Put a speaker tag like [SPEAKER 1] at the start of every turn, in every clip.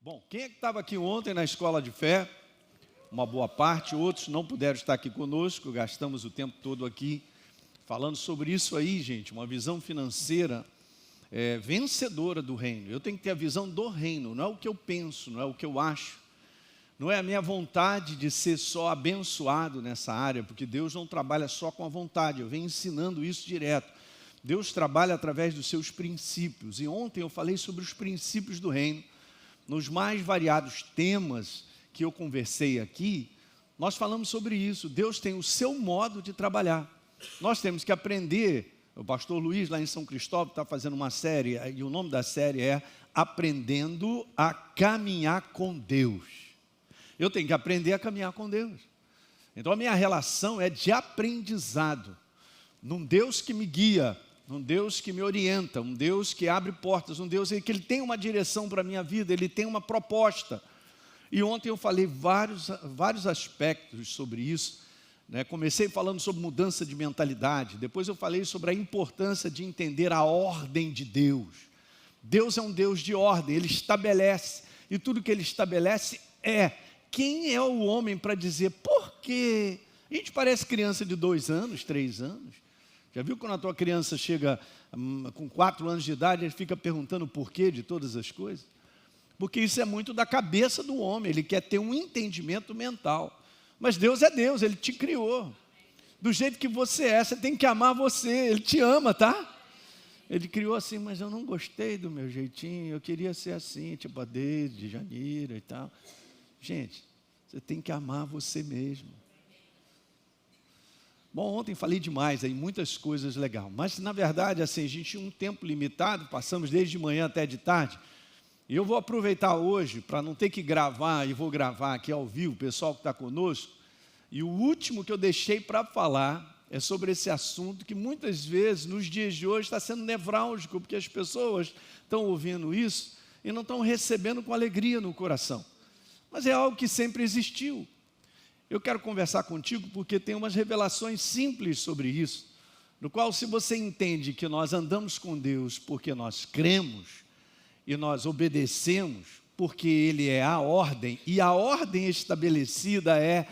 [SPEAKER 1] Bom, quem é que estava aqui ontem na Escola de Fé? Uma boa parte, outros não puderam estar aqui conosco, gastamos o tempo todo aqui falando sobre isso aí, gente, uma visão financeira vencedora do reino. Eu tenho que ter a visão do reino, não é o que eu penso, não é o que eu acho, não é a minha vontade de ser só abençoado nessa área, porque Deus não trabalha só com a vontade, eu venho ensinando isso direto. Deus trabalha através dos seus princípios, e ontem eu falei sobre os princípios do reino. Nos mais variados temas que eu conversei aqui, nós falamos sobre isso. Deus tem o seu modo de trabalhar. Nós temos que aprender. O pastor Luiz, lá em São Cristóvão, está fazendo uma série, e o nome da série é Aprendendo a Caminhar com Deus. Eu tenho que aprender a caminhar com Deus. Então a minha relação é de aprendizado, num Deus que me guia, um Deus que me orienta, um Deus que abre portas, um Deus que Ele tem uma direção para a minha vida, Ele tem uma proposta. E ontem eu falei vários aspectos sobre isso, né? Comecei falando sobre mudança de mentalidade, depois eu falei sobre a importância de entender a ordem de Deus. Deus é um Deus de ordem, Ele estabelece, e tudo que Ele estabelece é. Quem é o homem para dizer por quê? A gente parece criança de 2 anos, 3 anos. Já viu quando a tua criança chega com 4 anos de idade, ele fica perguntando o porquê de todas as coisas? Porque isso é muito da cabeça do homem, ele quer ter um entendimento mental. Mas Deus é Deus, Ele te criou. Do jeito que você é, você tem que amar você, Ele te ama, tá? Ele criou assim, mas eu não gostei do meu jeitinho, eu queria ser assim, tipo a Deise, Janira e tal. Gente, você tem que amar você mesmo. Bom, ontem falei demais aí, muitas coisas legais, mas na verdade, assim, a gente tinha um tempo limitado, passamos desde de manhã até de tarde, e eu vou aproveitar hoje, para não ter que gravar, e vou gravar aqui ao vivo, o pessoal que está conosco, e o último que eu deixei para falar é sobre esse assunto que muitas vezes, nos dias de hoje, está sendo nevrálgico, porque as pessoas estão ouvindo isso e não estão recebendo com alegria no coração, mas é algo que sempre existiu. Eu quero conversar contigo porque tem umas revelações simples sobre isso, no qual se você entende que nós andamos com Deus porque nós cremos e nós obedecemos porque Ele é a ordem, e a ordem estabelecida é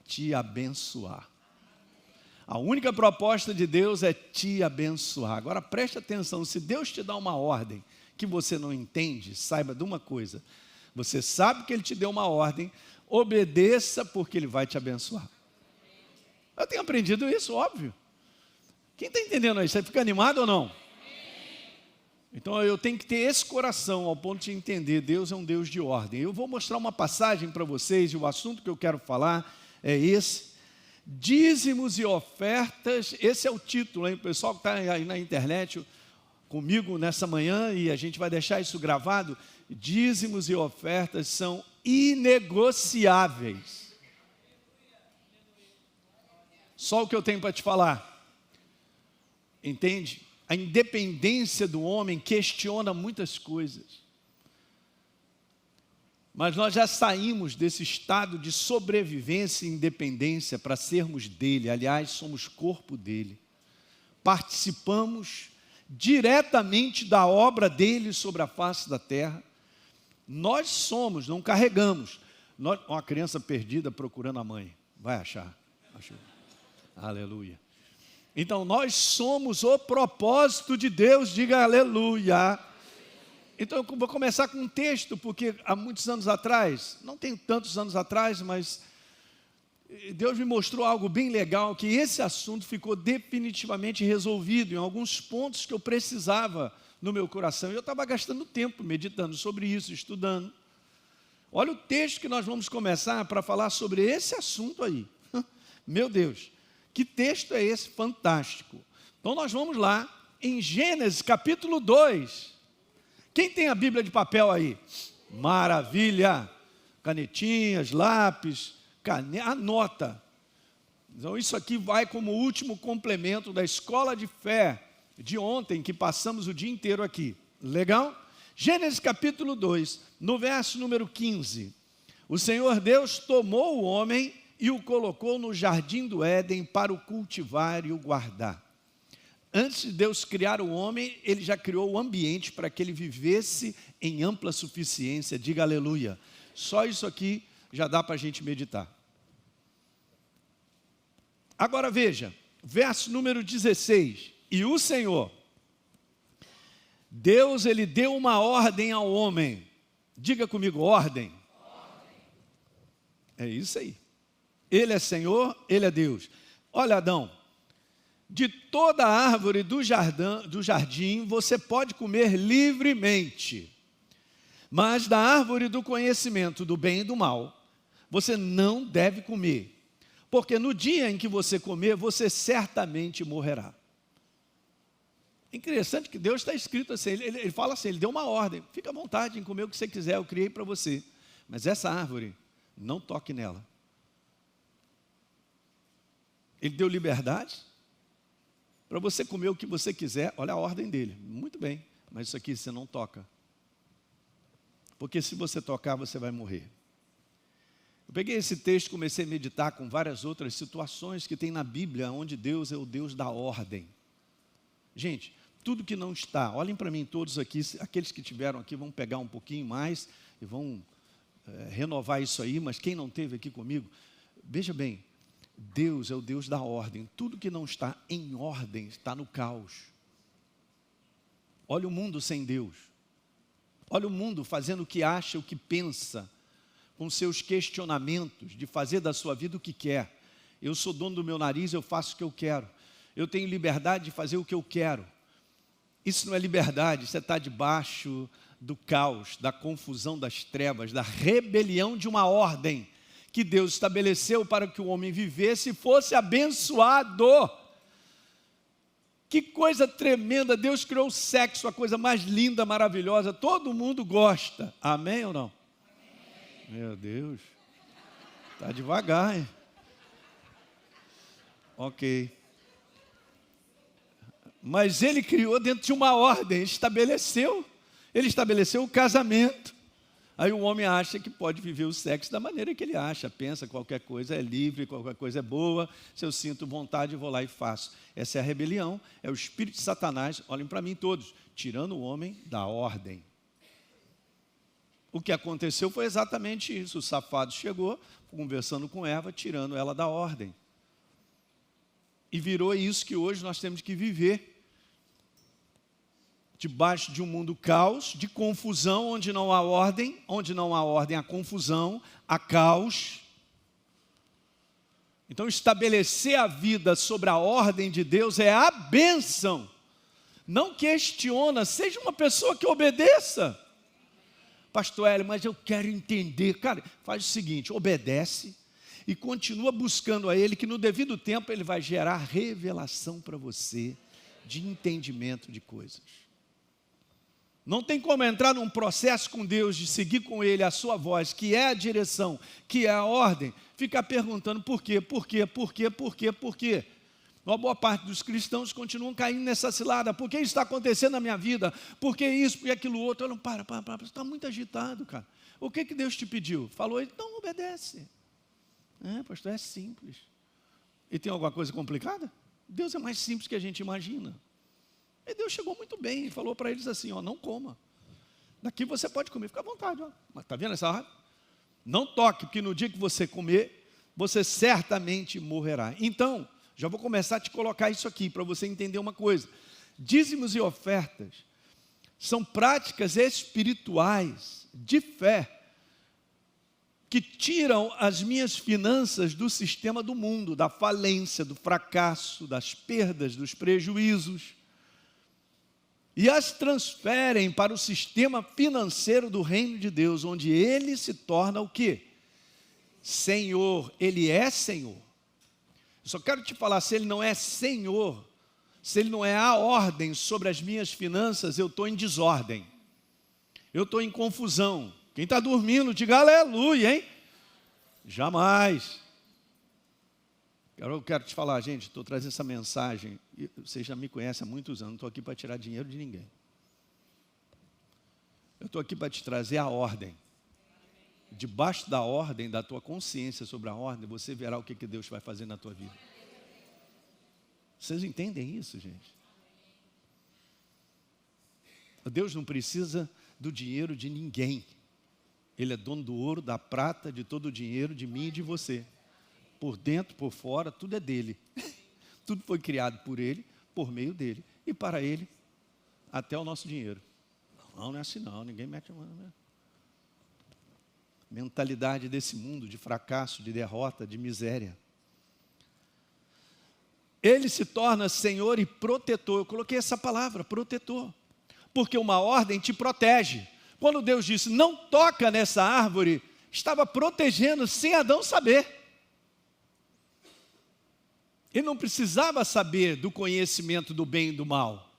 [SPEAKER 1] te abençoar. A única proposta de Deus é te abençoar. Agora preste atenção, se Deus te dá uma ordem que você não entende, saiba de uma coisa, você sabe que Ele te deu uma ordem, obedeça porque Ele vai te abençoar. Eu tenho aprendido isso, óbvio. Quem está entendendo aí? Você fica animado ou não? Então eu tenho que ter esse coração ao ponto de entender, Deus é um Deus de ordem. Eu vou mostrar uma passagem para vocês, e o assunto que eu quero falar é esse. Dízimos e ofertas, esse é o título, hein? O pessoal que está aí na internet comigo nessa manhã, e a gente vai deixar isso gravado. Dízimos e ofertas são inegociáveis. Só o que eu tenho para te falar. Entende? A independência do homem questiona muitas coisas. Mas nós já saímos desse estado de sobrevivência e independência para sermos dele. Aliás, somos corpo dele. Participamos diretamente da obra dele sobre a face da terra. Nós somos, não carregamos. Uma criança perdida procurando a mãe. Vai achar. Achou. Aleluia. Então, nós somos o propósito de Deus. Diga aleluia. Então, eu vou começar com um texto, porque há muitos anos atrás, não tem tantos anos atrás, mas Deus me mostrou algo bem legal, que esse assunto ficou definitivamente resolvido em alguns pontos que eu precisava no meu coração. E eu estava gastando tempo meditando sobre isso, estudando. Olha o texto que nós vamos começar para falar sobre esse assunto aí. Meu Deus, que texto é esse fantástico? Então nós vamos lá em Gênesis capítulo 2. Quem tem a Bíblia de papel aí? Maravilha! Canetinhas, lápis, anota. Então isso aqui vai como último complemento da escola de fé de ontem, que passamos o dia inteiro aqui. Legal? Gênesis capítulo 2, no verso número 15. O Senhor Deus tomou o homem e o colocou no jardim do Éden para o cultivar e o guardar. Antes de Deus criar o homem, Ele já criou o ambiente para que ele vivesse em ampla suficiência. Diga aleluia. Só isso aqui já dá para a gente meditar. Agora veja, verso número 16. E o Senhor, Deus, Ele deu uma ordem ao homem. Diga comigo, ordem. É isso aí. Ele é Senhor, Ele é Deus. Olha, Adão, de toda árvore do jardim você pode comer livremente, mas da árvore do conhecimento do bem e do mal, você não deve comer, porque no dia em que você comer, você certamente morrerá. É interessante que Deus está escrito assim, ele fala assim, Ele deu uma ordem, fica à vontade em comer o que você quiser, eu criei para você, mas essa árvore, não toque nela. Ele deu liberdade para você comer o que você quiser, olha a ordem dele, muito bem, mas isso aqui você não toca, porque se você tocar, você vai morrer. Eu peguei esse texto e comecei a meditar com várias outras situações que tem na Bíblia, onde Deus é o Deus da ordem. Gente, tudo que não está, olhem para mim todos aqui, aqueles que estiveram aqui vão pegar um pouquinho mais e vão renovar isso aí, mas quem não esteve aqui comigo, veja bem, Deus é o Deus da ordem. Tudo que não está em ordem está no caos. Olha o mundo sem Deus. Olha o mundo fazendo o que acha, o que pensa, com seus questionamentos, de fazer da sua vida o que quer. Eu sou dono do meu nariz, eu faço o que eu quero. Eu tenho liberdade de fazer o que eu quero. Isso não é liberdade, isso está debaixo do caos, da confusão das trevas, da rebelião de uma ordem que Deus estabeleceu para que o homem vivesse e fosse abençoado. Que coisa tremenda, Deus criou o sexo, a coisa mais linda, maravilhosa, todo mundo gosta, amém ou não? Amém. Meu Deus, está devagar, hein? Ok. Mas Ele criou dentro de uma ordem, Ele estabeleceu o casamento. Aí o homem acha que pode viver o sexo da maneira que ele acha, pensa qualquer coisa é livre, qualquer coisa é boa, se eu sinto vontade eu vou lá e faço. Essa é a rebelião, é o espírito de Satanás, olhem para mim todos, tirando o homem da ordem. O que aconteceu foi exatamente isso, o safado chegou, conversando com Eva, tirando ela da ordem. E virou isso que hoje nós temos que viver. Debaixo de um mundo caos, de confusão, onde não há ordem, há confusão, há caos. Então, estabelecer a vida sobre a ordem de Deus é a bênção. Não questiona, seja uma pessoa que obedeça. Pastor Hélio, mas eu quero entender. Cara, faz o seguinte, obedece e continua buscando a Ele, que no devido tempo Ele vai gerar revelação para você, de entendimento de coisas. Não tem como entrar num processo com Deus, de seguir com Ele a sua voz, que é a direção, que é a ordem, ficar perguntando por quê. Uma boa parte dos cristãos continuam caindo nessa cilada. Por que isso está acontecendo na minha vida? Por que isso, por que aquilo outro? Eu não, para, você está muito agitado, cara. O que Deus te pediu? Falou, então obedece. Pastor, é simples. E tem alguma coisa complicada? Deus é mais simples que a gente imagina. E Deus chegou muito bem e falou para eles assim, não coma. Daqui você pode comer, fica à vontade. Mas está vendo essa árvore? Não toque, porque no dia que você comer, você certamente morrerá. Então, já vou começar a te colocar isso aqui, para você entender uma coisa. Dízimos e ofertas são práticas espirituais de fé, que tiram as minhas finanças do sistema do mundo, da falência, do fracasso, das perdas, dos prejuízos, e as transferem para o sistema financeiro do reino de Deus, onde Ele se torna o quê? Senhor, Ele é Senhor. Eu só quero te falar, se Ele não é Senhor, se Ele não é a ordem sobre as minhas finanças, eu estou em desordem, eu estou em confusão. Quem está dormindo, diga aleluia, hein? Jamais. Eu quero te falar, gente, estou trazendo essa mensagem, vocês já me conhecem há muitos anos, não estou aqui para tirar dinheiro de ninguém. Eu estou aqui para te trazer a ordem. Debaixo da ordem, da tua consciência sobre a ordem, você verá o que Deus vai fazer na tua vida. Vocês entendem isso, gente? Deus não precisa do dinheiro de ninguém. Ele é dono do ouro, da prata, de todo o dinheiro, de mim e de você. Por dentro, por fora, tudo é dele. Tudo foi criado por ele, por meio dele. E para ele, até o nosso dinheiro. Não é assim não, ninguém mete a mão. Né? Mentalidade desse mundo de fracasso, de derrota, de miséria. Ele se torna Senhor e protetor. Eu coloquei essa palavra, protetor. Porque uma ordem te protege. Quando Deus disse, não toca nessa árvore, estava protegendo sem Adão saber. Ele não precisava saber do conhecimento do bem e do mal.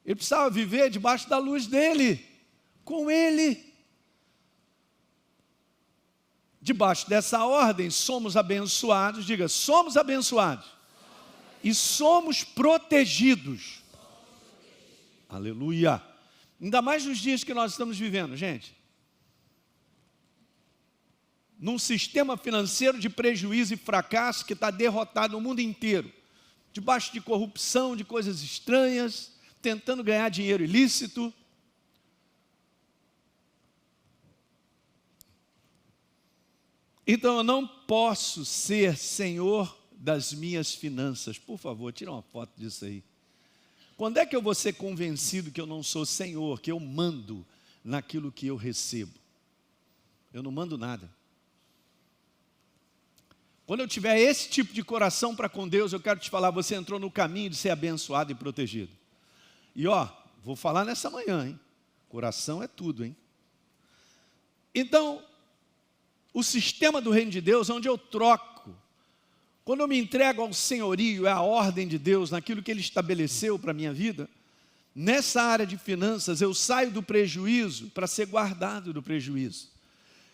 [SPEAKER 1] Ele precisava viver debaixo da luz dele, com ele. Debaixo dessa ordem, somos abençoados. Diga, somos abençoados. E somos protegidos. Aleluia. Ainda mais nos dias que nós estamos vivendo, gente. Num sistema financeiro de prejuízo e fracasso que está derrotado no mundo inteiro. Debaixo de corrupção, de coisas estranhas, tentando ganhar dinheiro ilícito. Então eu não posso ser senhor das minhas finanças. Por favor, tira uma foto disso aí. Quando é que eu vou ser convencido que eu não sou senhor, que eu mando naquilo que eu recebo? Eu não mando nada. Quando eu tiver esse tipo de coração para com Deus, eu quero te falar, você entrou no caminho de ser abençoado e protegido. E vou falar nessa manhã, hein? Coração é tudo, hein? Então, o sistema do reino de Deus, onde eu troco, quando eu me entrego ao senhorio, é a ordem de Deus, naquilo que Ele estabeleceu para a minha vida, nessa área de finanças, eu saio do prejuízo para ser guardado do prejuízo.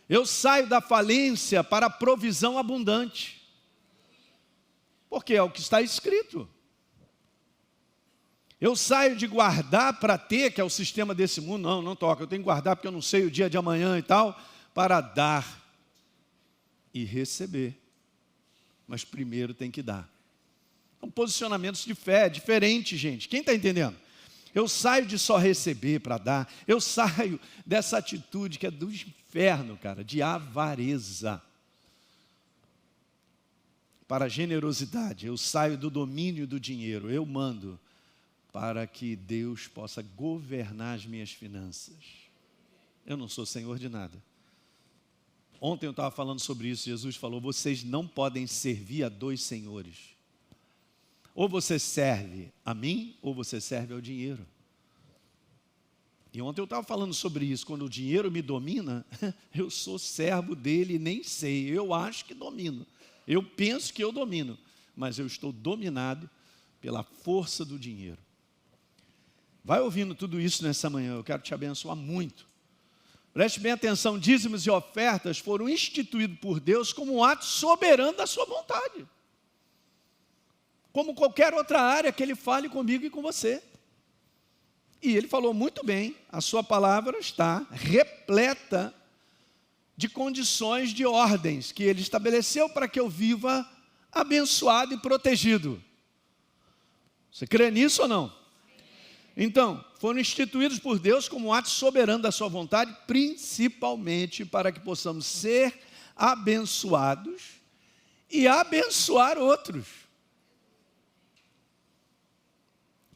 [SPEAKER 1] Eu saio da falência para a provisão abundante. Porque é o que está escrito. Eu saio de guardar para ter, que é o sistema desse mundo, não toca, eu tenho que guardar porque eu não sei o dia de amanhã e tal, para dar e receber. Mas primeiro tem que dar. São posicionamentos de fé, diferentes, gente. Quem está entendendo? Eu saio de só receber para dar. Eu saio dessa atitude que é do inferno, cara, de avareza. Para a generosidade. Eu saio do domínio do dinheiro. Eu mando para que Deus possa governar as minhas finanças. Eu não sou senhor de nada. Ontem eu estava falando sobre isso, Jesus falou, vocês não podem servir a dois senhores. Ou você serve a mim, ou você serve ao dinheiro. E ontem eu estava falando sobre isso, quando o dinheiro me domina, eu sou servo dele e nem sei, eu acho que domino. Eu penso que eu domino, mas eu estou dominado pela força do dinheiro. Vai ouvindo tudo isso nessa manhã, eu quero te abençoar muito. Preste bem atenção, dízimos e ofertas foram instituídos por Deus como um ato soberano da sua vontade. Como qualquer outra área que Ele fale comigo e com você. E Ele falou muito bem, a sua palavra está repleta de condições, de ordens que Ele estabeleceu para que eu viva abençoado e protegido. Você crê nisso ou não? Então, foram instituídos por Deus como um ato soberano da sua vontade, principalmente para que possamos ser abençoados e abençoar outros.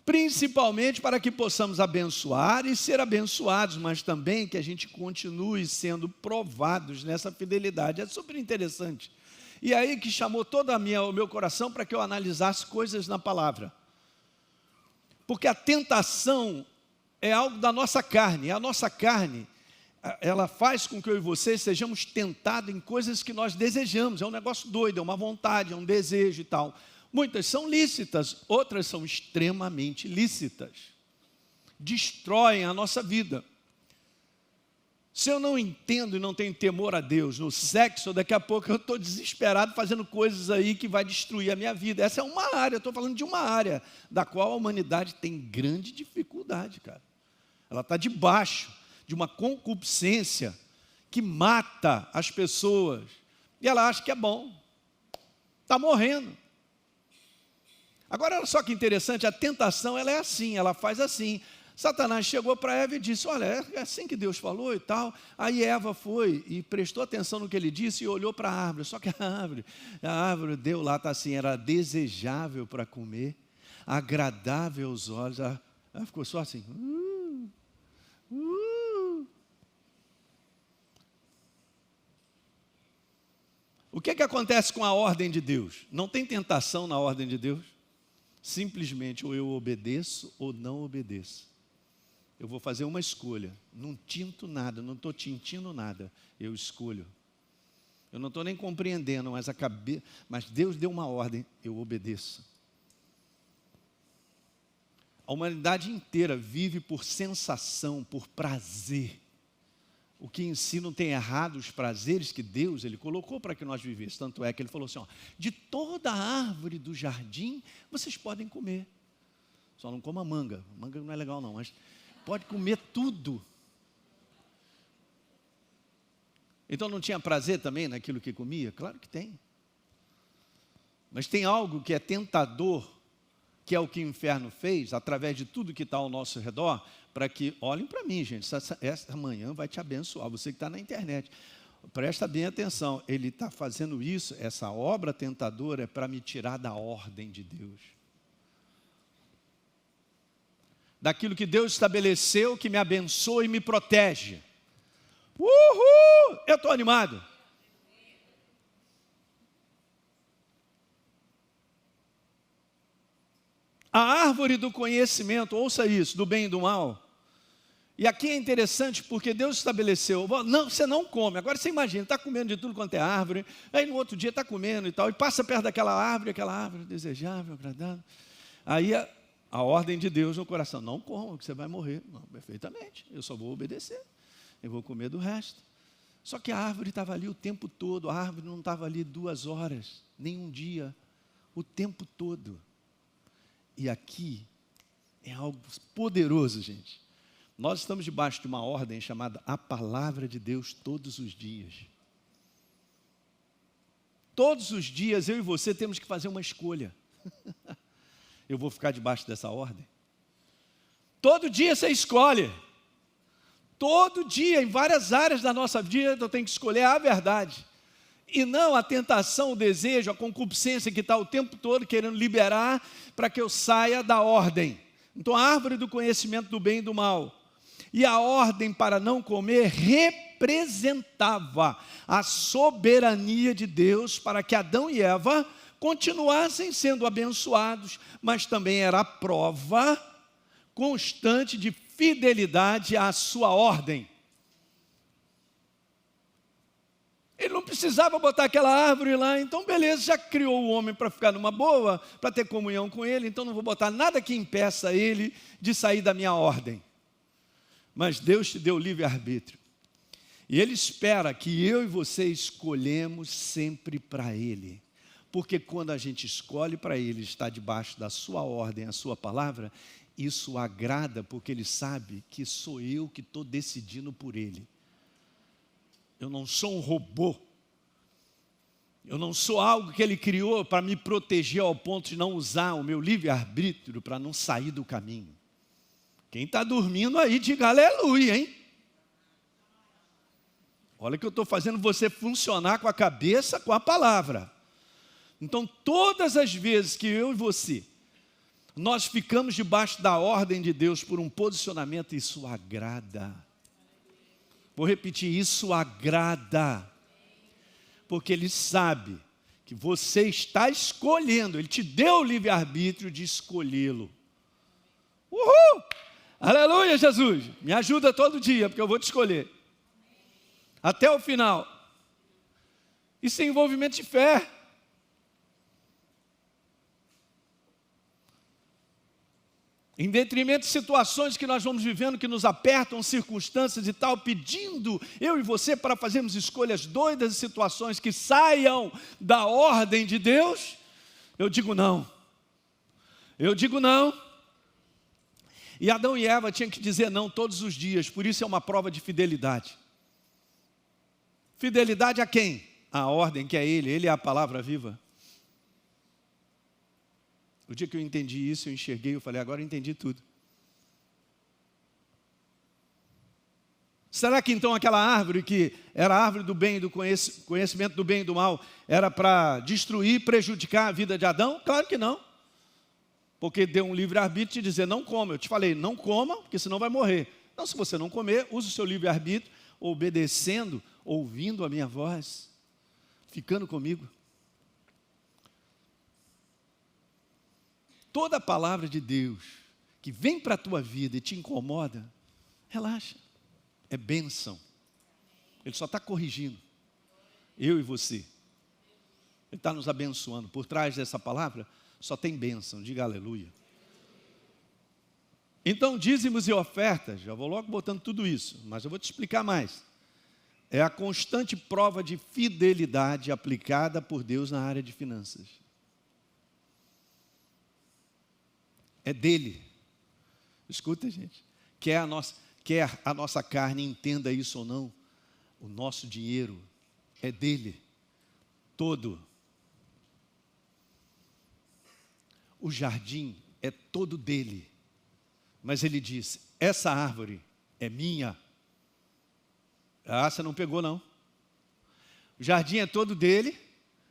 [SPEAKER 1] Principalmente para que possamos abençoar e ser abençoados, mas também que a gente continue sendo provados nessa fidelidade. É super interessante. E aí que chamou todo o meu coração para que eu analisasse coisas na palavra. Porque a tentação é algo da nossa carne. A nossa carne, ela faz com que eu e você sejamos tentados em coisas que nós desejamos. É um negócio doido, é uma vontade, é um desejo e tal. Muitas são lícitas, outras são extremamente ilícitas. Destroem a nossa vida. Se eu não entendo e não tenho temor a Deus no sexo, daqui a pouco eu estou desesperado fazendo coisas aí que vai destruir a minha vida. Essa é uma área, eu estou falando de uma área da qual a humanidade tem grande dificuldade, cara. Ela está debaixo de uma concupiscência que mata as pessoas. E ela acha que é bom. Está morrendo. Agora, olha só que interessante, a tentação ela é assim, ela faz assim. Satanás chegou para Eva e disse, olha, é assim que Deus falou e tal. Aí Eva foi e prestou atenção no que ele disse e olhou para a árvore. Só que a árvore deu lá, está assim, era desejável para comer, agradável aos olhos. Ela ficou só assim. O que acontece com a ordem de Deus? Não tem tentação na ordem de Deus. Simplesmente ou eu obedeço ou não obedeço. Eu vou fazer uma escolha. Não tinto nada, não estou tintindo nada. Eu escolho. Eu não estou nem compreendendo, mas Deus deu uma ordem, eu obedeço. A humanidade inteira vive por sensação, por prazer. O que em si não tem errado, os prazeres que Deus Ele colocou para que nós vivêssemos. Tanto é que Ele falou assim, ó, de toda a árvore do jardim, vocês podem comer. Só não coma manga. Manga não é legal não, mas pode comer tudo. Então não tinha prazer também naquilo que comia? Claro que tem. Mas tem algo que é tentador, que é o que o inferno fez, através de tudo que está ao nosso redor, para que, olhem para mim, gente, essa manhã vai te abençoar, você que está na internet. Presta bem atenção, ele está fazendo isso, essa obra tentadora é para me tirar da ordem de Deus. Daquilo que Deus estabeleceu, que me abençoa e me protege. Uhul! Eu estou animado. A árvore do conhecimento, ouça isso, do bem e do mal. E aqui é interessante porque Deus estabeleceu, não, você não come. Agora você imagina, está comendo de tudo quanto é árvore, aí no outro dia está comendo e tal, e passa perto daquela árvore desejável, agradável. Aí a ordem de Deus no coração, não coma, que você vai morrer. Não, perfeitamente, eu só vou obedecer, eu vou comer do resto. Só que a árvore estava ali o tempo todo, a árvore não estava ali 2 horas, nem um dia, o tempo todo. E aqui é algo poderoso, gente. Nós estamos debaixo de uma ordem chamada a palavra de Deus todos os dias. Todos os dias eu e você temos que fazer uma escolha. Eu vou ficar debaixo dessa ordem? Todo dia você escolhe. Todo dia, em várias áreas da nossa vida, eu tenho que escolher a verdade. E não a tentação, o desejo, a concupiscência que está o tempo todo querendo liberar para que eu saia da ordem. Então a árvore do conhecimento do bem e do mal. E a ordem para não comer representava a soberania de Deus para que Adão e Eva continuassem sendo abençoados, mas também era a prova constante de fidelidade à sua ordem. Ele não precisava botar aquela árvore lá, então beleza, já criou o homem para ficar numa boa, para ter comunhão com ele, então não vou botar nada que impeça ele de sair da minha ordem. Mas Deus te deu livre-arbítrio. E Ele espera que eu e você escolhemos sempre para Ele. Porque quando a gente escolhe para Ele, está debaixo da sua ordem, a sua palavra, isso agrada, porque Ele sabe que sou eu que estou decidindo por Ele. Eu não sou um robô. Eu não sou algo que Ele criou para me proteger ao ponto de não usar o meu livre-arbítrio para não sair do caminho. Quem está dormindo aí, diga aleluia, hein? Olha que eu estou fazendo você funcionar com a cabeça, com a palavra. Então, todas as vezes que eu e você, nós ficamos debaixo da ordem de Deus por um posicionamento, isso agrada. Vou repetir, isso agrada. Porque Ele sabe que você está escolhendo, Ele te deu o livre-arbítrio de escolhê-lo. Uhul! Aleluia, Jesus! Me ajuda todo dia, porque eu vou te escolher. Até o final. Isso é envolvimento de fé. Em detrimento de situações que nós vamos vivendo, que nos apertam, circunstâncias e tal, pedindo eu e você para fazermos escolhas doidas e situações que saiam da ordem de Deus, eu digo não. Eu digo não. E Adão e Eva tinham que dizer não todos os dias, por isso é uma prova de fidelidade. Fidelidade a quem? A ordem que é Ele é a palavra viva. O dia que eu entendi isso, eu enxerguei, eu falei, agora eu entendi tudo. Será que então aquela árvore que era a árvore do bem e do conhecimento do bem e do mal, era para destruir, prejudicar a vida de Adão? Claro que não. Porque deu um livre-arbítrio de dizer, não coma. Eu te falei, não coma, porque senão vai morrer. Então, se você não comer, use o seu livre-arbítrio, obedecendo, ouvindo a minha voz, ficando comigo. Toda a palavra de Deus que vem para a tua vida e te incomoda, relaxa. É bênção. Ele só está corrigindo. Eu e você. Ele está nos abençoando. Por trás dessa palavra, só tem bênção. Diga aleluia. Então, dízimos e ofertas, já vou logo botando tudo isso, mas eu vou te explicar mais. É a constante prova de fidelidade aplicada por Deus na área de finanças. É dele. Escuta, gente. Quer a nossa carne entenda isso ou não, o nosso dinheiro é dele. Todo. O jardim é todo dele. Mas ele diz, essa árvore é minha. Ah, você não pegou não. O jardim é todo dele,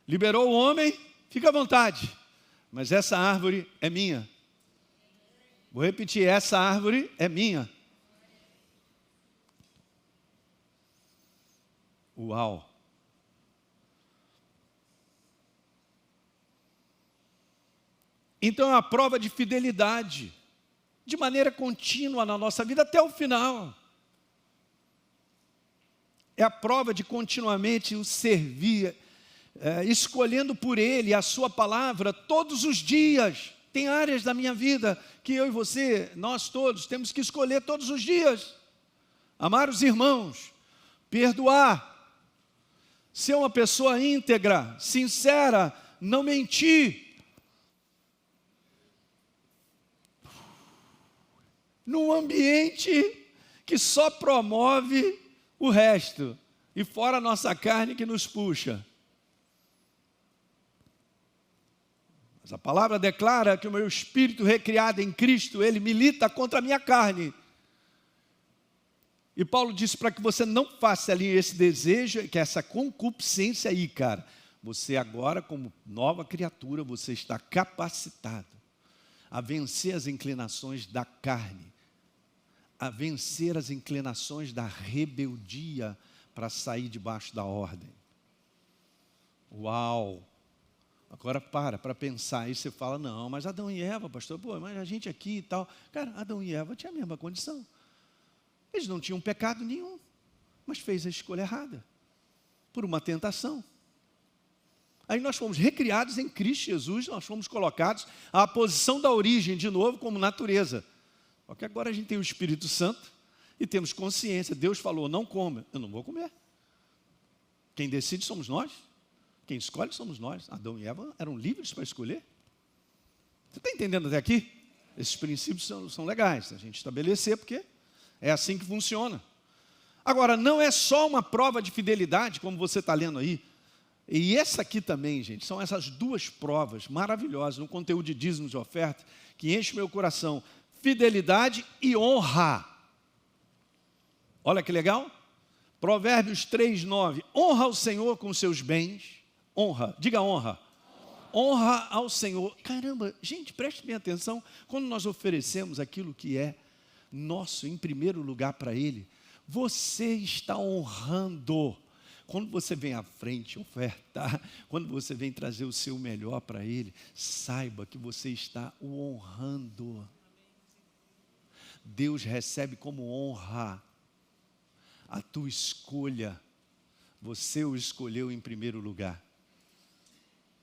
[SPEAKER 1] liberou o homem, fica à vontade. Mas essa árvore é minha. Vou repetir, essa árvore é minha. Uau! Então é uma prova de fidelidade, de maneira contínua na nossa vida até o final. É a prova de continuamente o servir, escolhendo por Ele a sua palavra todos os dias. Tem áreas da minha vida que eu e você, nós todos, temos que escolher todos os dias. Amar os irmãos, perdoar, ser uma pessoa íntegra, sincera, não mentir. Num ambiente que só promove o resto, e fora a nossa carne que nos puxa. Mas a palavra declara que o meu espírito recriado em Cristo, ele milita contra a minha carne. E Paulo disse para que você não faça ali esse desejo, que essa concupiscência aí, cara. Você agora, como nova criatura, você está capacitado a vencer as inclinações da carne, a vencer as inclinações da rebeldia para sair debaixo da ordem. Uau! Agora para pensar, aí você fala, não, mas Adão e Eva, pastor, pô, mas a gente aqui e tal. Cara, Adão e Eva tinham a mesma condição. Eles não tinham pecado nenhum, mas fez a escolha errada, por uma tentação. Aí nós fomos recriados em Cristo Jesus, nós fomos colocados à posição da origem, de novo, como natureza. Porque agora a gente tem o Espírito Santo e temos consciência. Deus falou, não coma, eu não vou comer. Quem decide somos nós, quem escolhe somos nós. Adão e Eva eram livres para escolher. Você está entendendo até aqui? Esses princípios são legais, a gente estabelecer, porque é assim que funciona. Agora, não é só uma prova de fidelidade, como você está lendo aí. E essa aqui também, gente, são essas duas provas maravilhosas no conteúdo de dízimos de oferta, que enche meu coração. Fidelidade e honra. Olha que legal. Provérbios 3:9. Honra ao Senhor com seus bens. Honra, diga honra. Honra ao Senhor. Caramba, gente, preste bem atenção. Quando nós oferecemos aquilo que é nosso em primeiro lugar para Ele, você está honrando. Quando você vem à frente ofertar, quando você vem trazer o seu melhor para Ele, saiba que você está o honrando. Deus recebe como honra a tua escolha. Você o escolheu em primeiro lugar.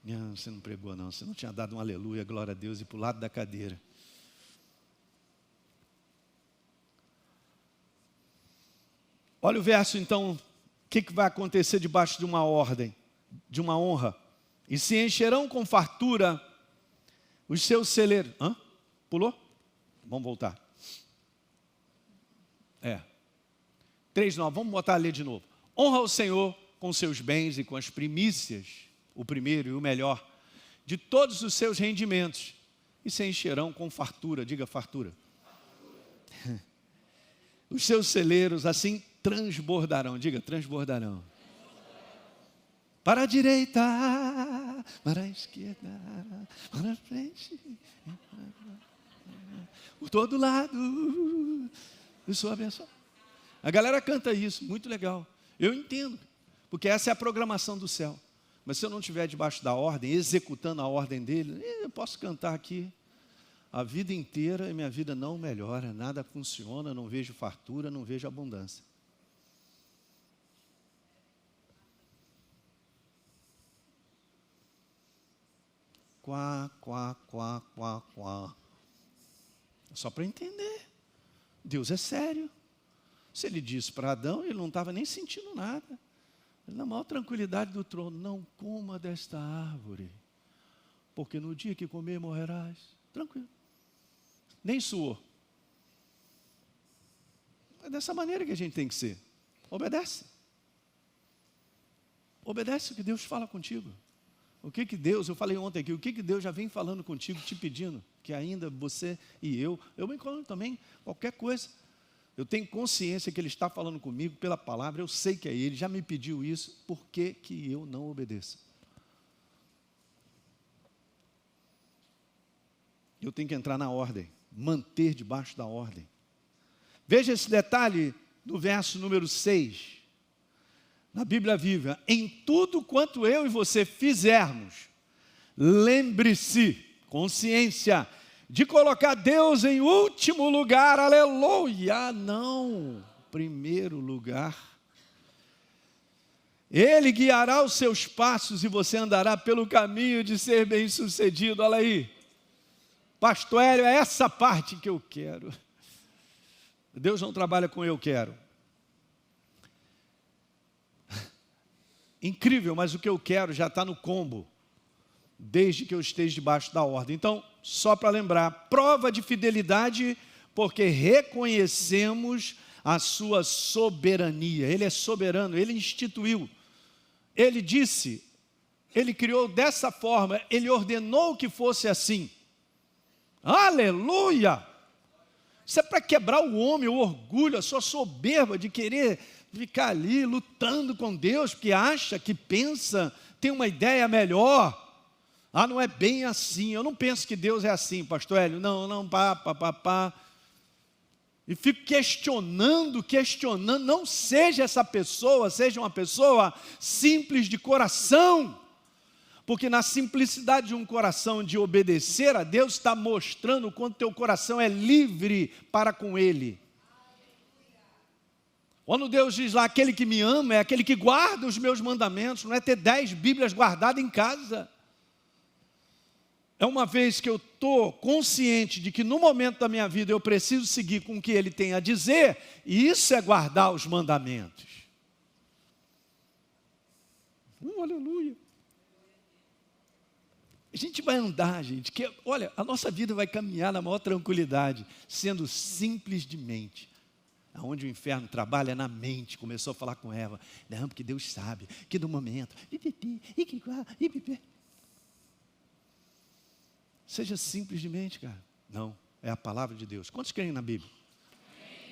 [SPEAKER 1] Não, você não pregou não, você não tinha dado um aleluia, glória a Deus, e para o lado da cadeira. Olha o verso então, o que vai acontecer debaixo de uma ordem, de uma honra? E se encherão com fartura os seus celeiros. Hã? Pulou? Vamos voltar. 3:9, vamos botar a ler de novo. Honra o Senhor com seus bens e com as primícias, o primeiro e o melhor, de todos os seus rendimentos, e se encherão com fartura, diga fartura. Os seus celeiros, assim transbordarão. Diga, transbordarão. Para a direita, para a esquerda, para a frente, por todo lado, eu sou abençoado. A galera canta isso, muito legal. Eu entendo, porque essa é a programação do céu. Mas se eu não estiver debaixo da ordem, executando a ordem dele, eu posso cantar aqui a vida inteira e minha vida não melhora, nada funciona, não vejo fartura, não vejo abundância. Quá, quá, quá, quá, quá. Só para entender. Deus é sério. Se ele disse para Adão, ele não estava nem sentindo nada. Ele, na maior tranquilidade do trono, não coma desta árvore, porque no dia que comer morrerás. Tranquilo. Nem suou. É dessa maneira que a gente tem que ser. Obedece. Obedece o que Deus fala contigo. O que Deus, eu falei ontem aqui, o que Deus já vem falando contigo, te pedindo, que ainda você e eu me encontro também, qualquer coisa. Eu tenho consciência que Ele está falando comigo pela palavra, eu sei que é Ele, já me pediu isso, por que eu não obedeço? Eu tenho que entrar na ordem, manter debaixo da ordem. Veja esse detalhe do verso número 6. Na Bíblia Viva, em tudo quanto eu e você fizermos, lembre-se, consciência, de colocar Deus em último lugar, aleluia, não, primeiro lugar. Ele guiará os seus passos e você andará pelo caminho de ser bem-sucedido, olha aí. Pastor Hélio, é essa parte que eu quero. Deus não trabalha com eu quero. Incrível, mas o que eu quero já está no combo, desde que eu esteja debaixo da ordem. Então, só para lembrar, prova de fidelidade, porque reconhecemos a sua soberania. Ele é soberano, Ele instituiu, Ele disse, Ele criou dessa forma, Ele ordenou que fosse assim. Aleluia! Isso é para quebrar o homem, o orgulho, a sua soberba de querer ficar ali lutando com Deus, porque acha, que pensa, tem uma ideia melhor. Ah, não é bem assim, eu não penso que Deus é assim, pastor Hélio, não, pá. E fico questionando, não seja essa pessoa, seja uma pessoa simples de coração, porque na simplicidade de um coração de obedecer a Deus, está mostrando o quanto teu coração é livre para com Ele. Quando Deus diz lá, aquele que me ama é aquele que guarda os meus mandamentos, não é ter 10 Bíblias guardadas em casa. É uma vez que eu estou consciente de que no momento da minha vida eu preciso seguir com o que Ele tem a dizer, e isso é guardar os mandamentos. Aleluia. A gente vai andar, gente, que, olha, a nossa vida vai caminhar na maior tranquilidade, sendo simples de mente. Onde o inferno trabalha na mente, começou a falar com Eva, não, porque Deus sabe que no momento, seja simples de mente, cara. Não, é a palavra de Deus. Quantos creem na Bíblia?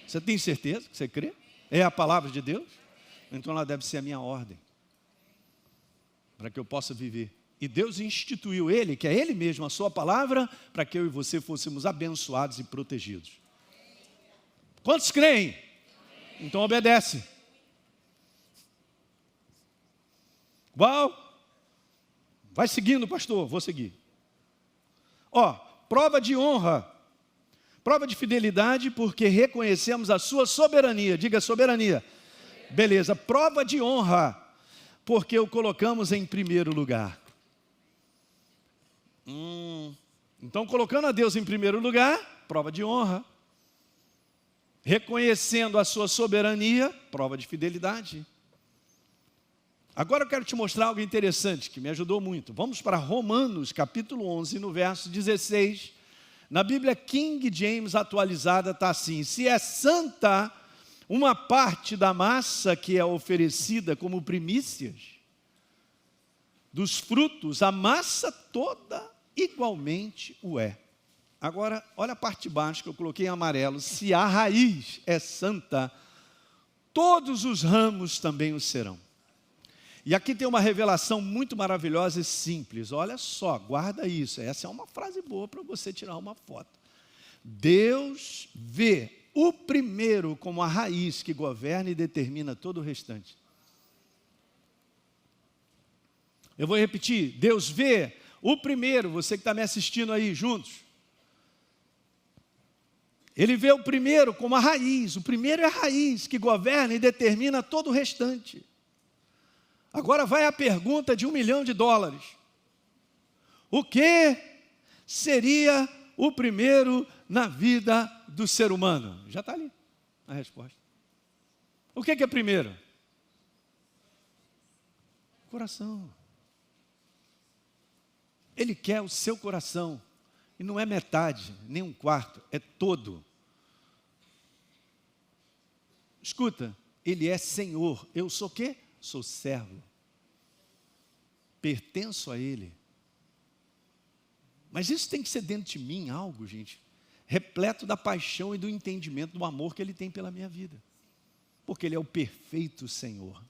[SPEAKER 1] Você tem certeza que você crê? É a palavra de Deus? Então ela deve ser a minha ordem, para que eu possa viver. E Deus instituiu Ele, que é Ele mesmo, a sua palavra, para que eu e você fôssemos abençoados e protegidos. Quantos creem? Então obedece. Uau! Vai seguindo, pastor, vou seguir. Prova de honra. Prova de fidelidade, porque reconhecemos a sua soberania. Diga soberania. Beleza, prova de honra, porque o colocamos em primeiro lugar. Então, colocando a Deus em primeiro lugar, prova de honra. Reconhecendo a sua soberania, prova de fidelidade. Agora eu quero te mostrar algo interessante, que me ajudou muito. Vamos para Romanos, capítulo 11, no verso 16. Na Bíblia King James atualizada está assim: se é santa uma parte da massa que é oferecida como primícias, dos frutos, a massa toda igualmente o é. Agora, olha a parte de baixo que eu coloquei em amarelo. Se a raiz é santa, todos os ramos também o serão. E aqui tem uma revelação muito maravilhosa e simples. Olha só, guarda isso. Essa é uma frase boa para você tirar uma foto. Deus vê o primeiro como a raiz que governa e determina todo o restante. Eu vou repetir. Deus vê o primeiro, você que está me assistindo aí juntos. Ele vê o primeiro como a raiz. O primeiro é a raiz que governa e determina todo o restante. Agora vai a pergunta de $1 milhão. O que seria o primeiro na vida do ser humano? Já está ali a resposta. O que é primeiro? Coração. Ele quer o seu coração. E não é metade, nem um quarto, é todo. Escuta, Ele é Senhor. Eu sou o quê? Sou servo. Pertenço a Ele. Mas isso tem que ser dentro de mim algo, gente, repleto da paixão e do entendimento do amor que Ele tem pela minha vida. Porque Ele é o perfeito Senhor,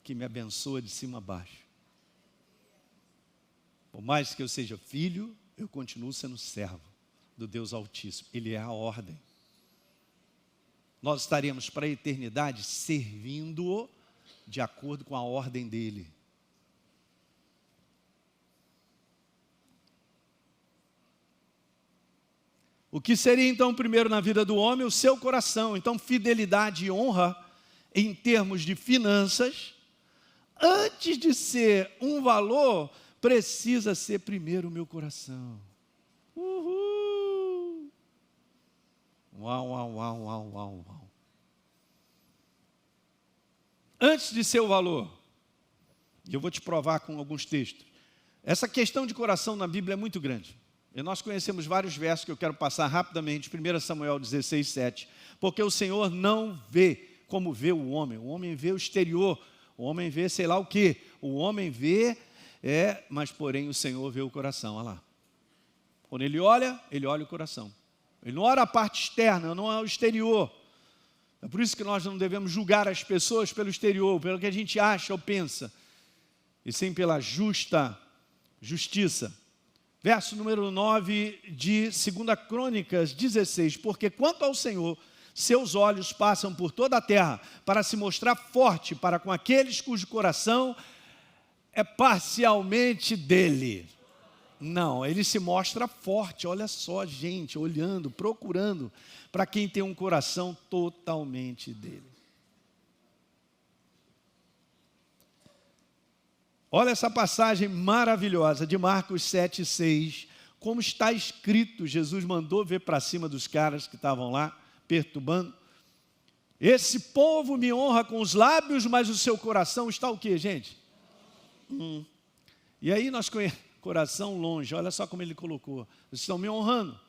[SPEAKER 1] que me abençoa de cima a baixo. Por mais que eu seja filho, eu continuo sendo servo do Deus Altíssimo. Ele é a ordem. Nós estaremos para a eternidade servindo-o de acordo com a ordem dele. O que seria então primeiro na vida do homem? O seu coração. Então, fidelidade e honra em termos de finanças, antes de ser um valor, precisa ser primeiro o meu coração. Uhul! Uau, uau, uau, uau, uau, uau. Antes de ser o valor, e eu vou te provar com alguns textos. Essa questão de coração na Bíblia é muito grande. E nós conhecemos vários versos que eu quero passar rapidamente. 1 Samuel 16, 7. Porque o Senhor não vê como vê o homem vê o exterior, o homem vê sei lá o quê, o homem vê, mas porém o Senhor vê o coração, olha lá. Quando ele olha o coração. Ele não olha a parte externa, não é o exterior. É por isso que nós não devemos julgar as pessoas pelo exterior, pelo que a gente acha ou pensa, e sim pela justiça. Verso número 9 de 2 Crônicas 16. Porque quanto ao Senhor, seus olhos passam por toda a terra, para se mostrar forte para com aqueles cujo coração é parcialmente dele. Não, ele se mostra forte, olha só, gente, olhando, procurando, para quem tem um coração totalmente dele. Olha essa passagem maravilhosa de Marcos 7, 6. Como está escrito, Jesus mandou ver para cima dos caras que estavam lá, perturbando. Esse povo me honra com os lábios, mas o seu coração está o quê, gente? E aí nós conhecemos, coração longe, olha só como ele colocou. Vocês estão me honrando.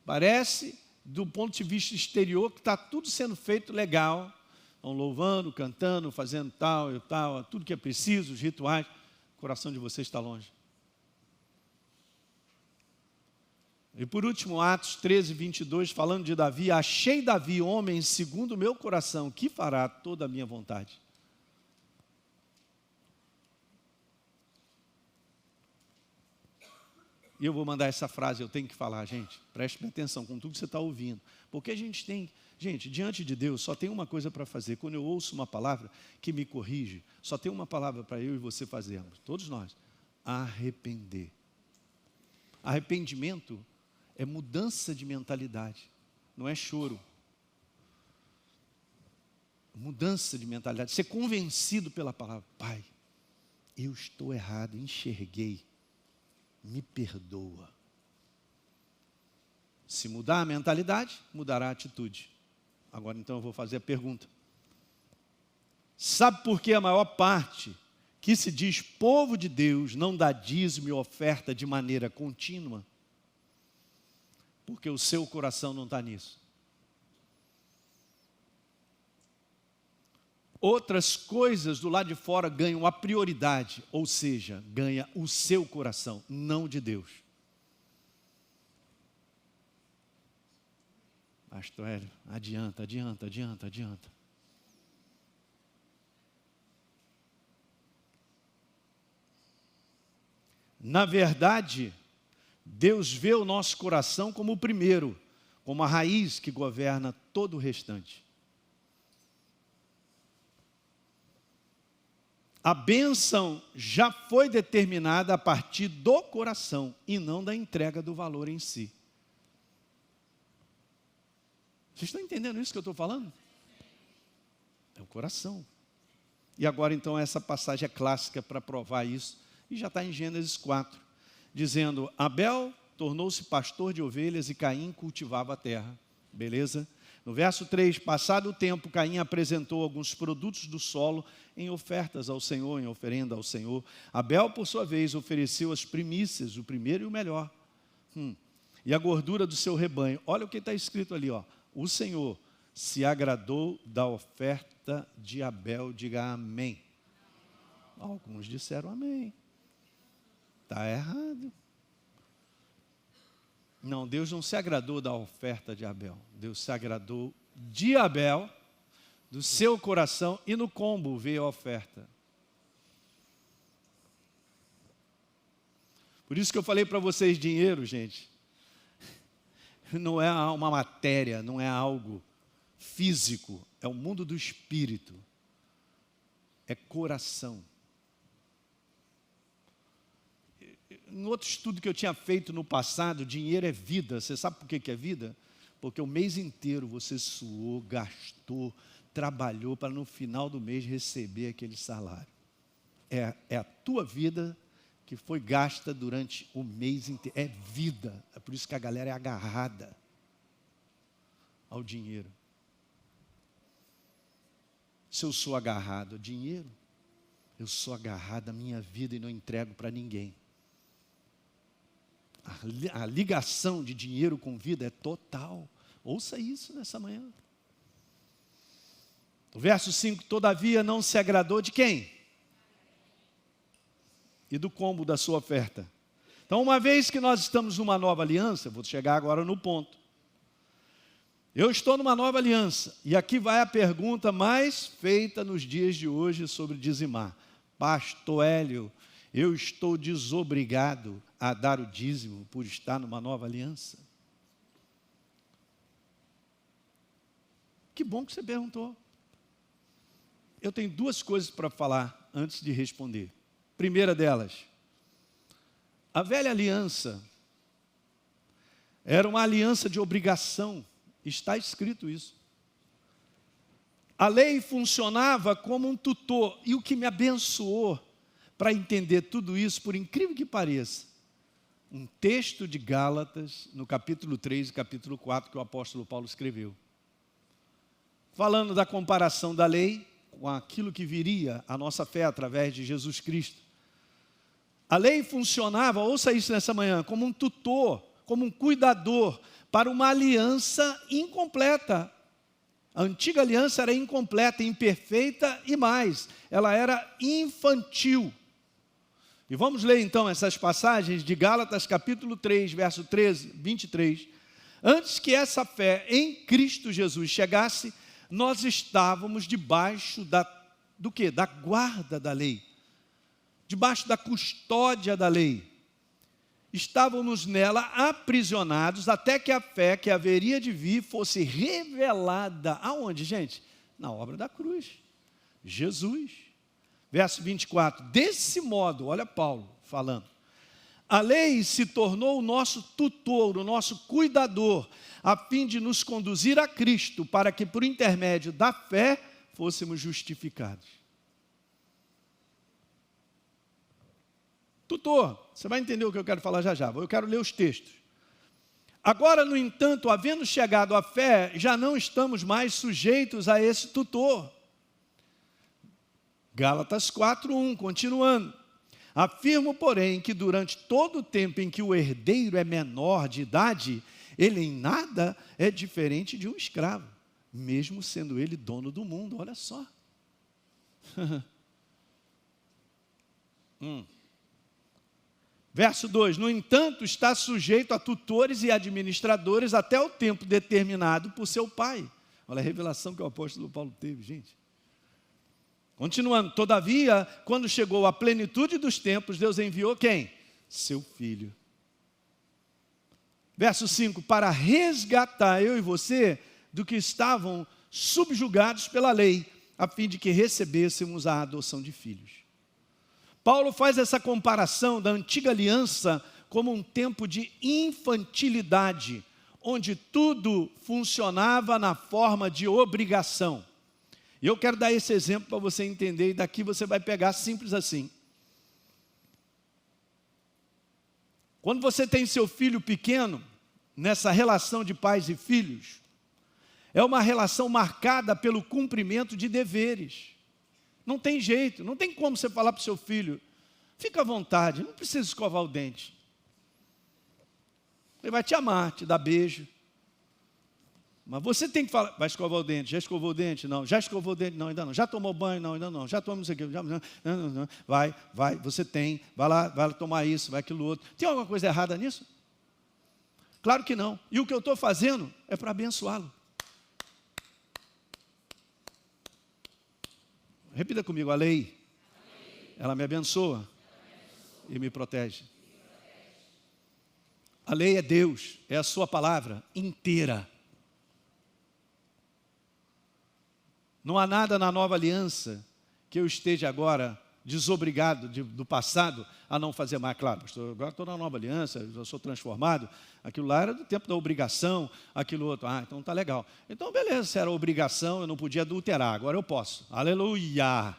[SPEAKER 1] Parece, do ponto de vista exterior, que está tudo sendo feito legal. Estão louvando, cantando, fazendo tal e tal, tudo que é preciso, os rituais. O coração de vocês está longe. E por último, Atos 13, 22, falando de Davi. Achei Davi, homem segundo o meu coração, que fará toda a minha vontade. E eu vou mandar essa frase, eu tenho que falar, gente. Preste atenção com tudo que você está ouvindo. Porque a gente tem, gente, diante de Deus, só tem uma coisa para fazer. Quando eu ouço uma palavra que me corrige, só tem uma palavra para eu e você fazermos. Todos nós. Arrepender. Arrependimento é mudança de mentalidade. Não é choro. Mudança de mentalidade. Ser convencido pela palavra. Pai, eu estou errado, enxerguei. Me perdoa. Se mudar a mentalidade, mudará a atitude. Agora então eu vou fazer a pergunta. Sabe por que a maior parte que se diz povo de Deus não dá dízimo e oferta de maneira contínua? Porque o seu coração não está nisso. Outras coisas do lado de fora ganham a prioridade, ou seja, ganha o seu coração, não de Deus. Pastor Hélio, adianta. Na verdade, Deus vê o nosso coração como o primeiro, como a raiz que governa todo o restante. A bênção já foi determinada a partir do coração e não da entrega do valor em si. Vocês estão entendendo isso que eu estou falando? É o coração. E agora então essa passagem é clássica para provar isso. E já está em Gênesis 4, dizendo, Abel tornou-se pastor de ovelhas e Caim cultivava a terra. Beleza? No verso 3, passado o tempo, Caim apresentou alguns produtos do solo em ofertas ao Senhor, em oferenda ao Senhor. Abel, por sua vez, ofereceu as primícias, o primeiro e o melhor. E a gordura do seu rebanho. Olha o que está escrito ali, ó. O Senhor se agradou da oferta de Abel, diga amém. Alguns disseram amém. Está errado. Não, Deus não se agradou da oferta de Abel. Deus se agradou de Abel, do seu coração, e no combo veio a oferta. Por isso que eu falei para vocês, dinheiro, gente, não é uma matéria, não é algo físico, é o mundo do espírito. É coração. No outro estudo que eu tinha feito no passado, dinheiro é vida. Você sabe por que é vida? Porque o mês inteiro você suou, gastou, trabalhou para no final do mês receber aquele salário. É a tua vida que foi gasta durante o mês inteiro. É vida. É por isso que a galera é agarrada ao dinheiro. Se eu sou agarrado ao dinheiro, eu sou agarrado à minha vida e não entrego para ninguém. A ligação de dinheiro com vida é total. Ouça isso nessa manhã. O verso 5, todavia não se agradou de quem? E do combo da sua oferta. Então, uma vez que nós estamos numa nova aliança, vou chegar agora no ponto. Eu estou numa nova aliança. E aqui vai a pergunta mais feita nos dias de hoje sobre dizimar. Pastor Hélio, eu estou desobrigado a dar o dízimo por estar numa nova aliança? Que bom que você perguntou. Eu tenho duas coisas para falar antes de responder. Primeira delas, a velha aliança era uma aliança de obrigação. Está escrito isso. A lei funcionava como um tutor. E o que me abençoou para entender tudo isso, por incrível que pareça, um texto de Gálatas, no capítulo 3 e capítulo 4, que o apóstolo Paulo escreveu. Falando da comparação da lei com aquilo que viria a nossa fé através de Jesus Cristo. A lei funcionava, ouça isso nessa manhã, como um tutor, como um cuidador para uma aliança incompleta. A antiga aliança era incompleta, imperfeita e mais, ela era infantil. E vamos ler então essas passagens de Gálatas capítulo 3, verso 13, 23. Antes que essa fé em Cristo Jesus chegasse, nós estávamos debaixo do quê? Da guarda da lei. Debaixo da custódia da lei. Estávamos nela aprisionados até que a fé que haveria de vir fosse revelada. Aonde, gente? Na obra da cruz. Jesus. Verso 24. Desse modo, olha Paulo falando. A lei se tornou o nosso tutor, o nosso cuidador, a fim de nos conduzir a Cristo, para que por intermédio da fé fôssemos justificados. Tutor, você vai entender o que eu quero falar já já. Eu quero ler os textos. Agora, no entanto, havendo chegado à fé, já não estamos mais sujeitos a esse tutor. Gálatas 4:1, continuando. Afirmo, porém, que durante todo o tempo em que o herdeiro é menor de idade, ele em nada é diferente de um escravo, mesmo sendo ele dono do mundo. Olha só. Verso 2, no entanto, está sujeito a tutores e administradores até o tempo determinado por seu pai. Olha a revelação que o apóstolo Paulo teve, gente. Continuando, todavia, quando chegou a plenitude dos tempos, Deus enviou quem? Seu Filho. Verso 5, para resgatar eu e você do que estavam subjugados pela lei, a fim de que recebêssemos a adoção de filhos. Paulo faz essa comparação da antiga aliança como um tempo de infantilidade, onde tudo funcionava na forma de obrigação. E eu quero dar esse exemplo para você entender, e daqui você vai pegar simples assim. Quando você tem seu filho pequeno, nessa relação de pais e filhos, é uma relação marcada pelo cumprimento de deveres. Não tem jeito, não tem como você falar para o seu filho, fica à vontade, não precisa escovar o dente. Ele vai te amar, te dar beijo. Mas você tem que falar, vai escovar o dente, já escovou o dente? Não. Já escovou o dente? Não, ainda não. Já tomou banho? Não, ainda não. Já tomamos isso aqui? Não. Vai, você tem, vai lá tomar isso, vai aquilo outro. Tem alguma coisa errada nisso? Claro que não. E o que eu estou fazendo é para abençoá-lo. Repita comigo, a lei, ela me abençoa e me protege. A lei é Deus, é a sua palavra inteira. Não há nada na nova aliança que eu esteja agora desobrigado do passado a não fazer mais. Claro, pastor, agora estou na nova aliança, eu sou transformado. Aquilo lá era do tempo da obrigação, aquilo outro. Ah, então está legal. Então, beleza, se era obrigação, eu não podia adulterar, agora eu posso. Aleluia!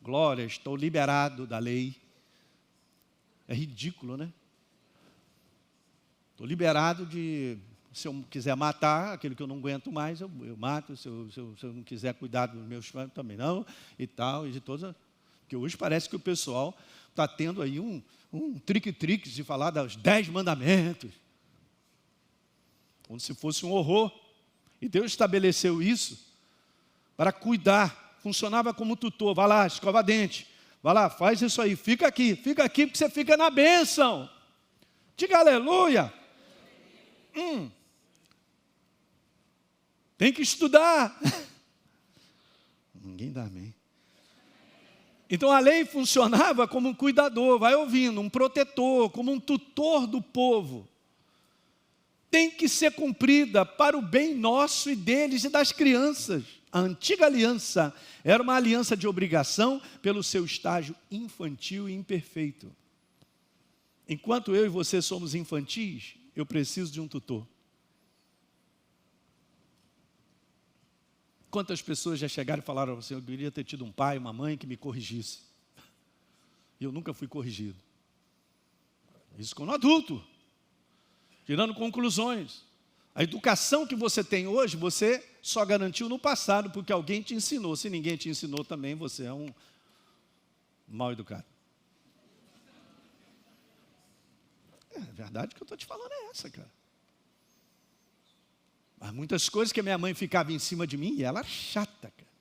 [SPEAKER 1] Glória, estou liberado da lei. É ridículo, né? Estou liberado de, se eu quiser matar aquele que eu não aguento mais, eu mato. Se eu não quiser cuidar dos meus filhos, também não, e tal, e de todas. Porque hoje parece que o pessoal está tendo aí um trique-trique de falar dos 10 mandamentos. Como se fosse um horror. E Deus estabeleceu isso para cuidar. Funcionava como tutor. Vai lá, escova dente. Vai lá, faz isso aí. Fica aqui porque você fica na bênção. Diga aleluia. Tem que estudar. Ninguém dá amém. Então a lei funcionava como um cuidador, vai ouvindo, um protetor, como um tutor do povo. Tem que ser cumprida para o bem nosso e deles e das crianças. A antiga aliança era uma aliança de obrigação pelo seu estágio infantil e imperfeito. Enquanto eu e você somos infantis, eu preciso de um tutor. Quantas pessoas já chegaram e falaram assim, eu queria ter tido um pai, uma mãe que me corrigisse. E eu nunca fui corrigido. Isso quando adulto. Tirando conclusões. A educação que você tem hoje, você só garantiu no passado, porque alguém te ensinou. Se ninguém te ensinou também, você é um mal educado. A verdade que eu estou te falando é essa, cara. Mas muitas coisas que a minha mãe ficava em cima de mim, e ela era chata, cara.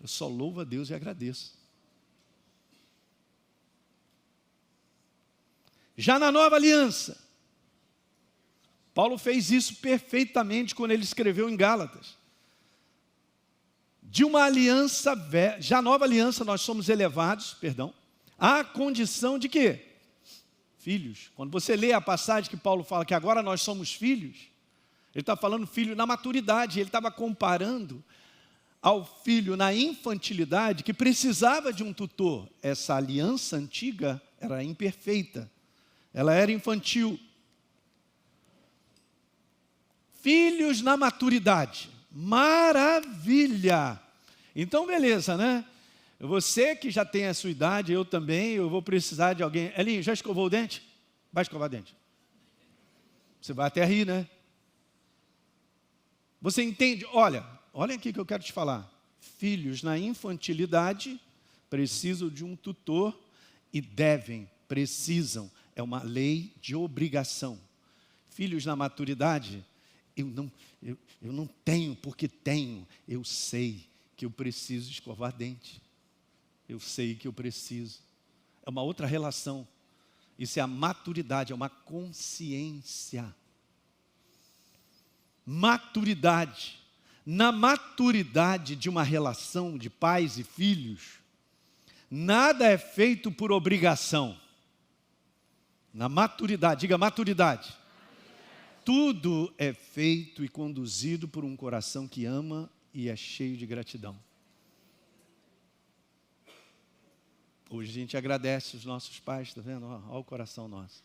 [SPEAKER 1] Eu só louvo a Deus e agradeço. Já na nova aliança, Paulo fez isso perfeitamente quando ele escreveu em Gálatas. De uma aliança, já nova aliança, nós somos elevados, à condição de quê? Filhos. Quando você lê a passagem que Paulo fala que agora nós somos filhos, ele está falando filho na maturidade, ele estava comparando ao filho na infantilidade que precisava de um tutor. Essa aliança antiga era imperfeita, ela era infantil. Filhos na maturidade, maravilha! Então beleza, né? Você que já tem a sua idade, eu também, eu vou precisar de alguém. Elinho, já escovou o dente? Vai escovar o dente. Você vai até rir, né? Você entende? Olha aqui que eu quero te falar. Filhos na infantilidade precisam de um tutor e precisam. É uma lei de obrigação. Filhos na maturidade, eu não tenho porque tenho. Eu sei que eu preciso escovar dente. Eu sei que eu preciso. É uma outra relação. Isso é a maturidade, é uma consciência. Maturidade. Na maturidade de uma relação de pais e filhos, nada é feito por obrigação. Na maturidade, diga maturidade. Tudo é feito e conduzido por um coração que ama e é cheio de gratidão. Hoje a gente agradece os nossos pais, está vendo? Olha o coração nosso.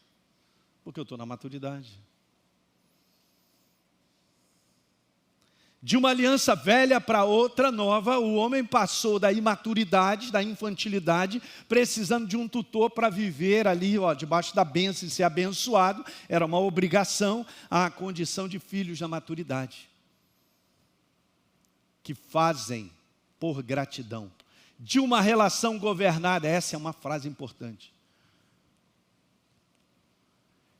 [SPEAKER 1] Porque eu estou na maturidade. De uma aliança velha para outra nova, o homem passou da imaturidade, da infantilidade, precisando de um tutor para viver ali, debaixo da bênção e ser abençoado. Era uma obrigação, à condição de filhos da maturidade, que fazem por gratidão. De uma relação governada, essa é uma frase importante.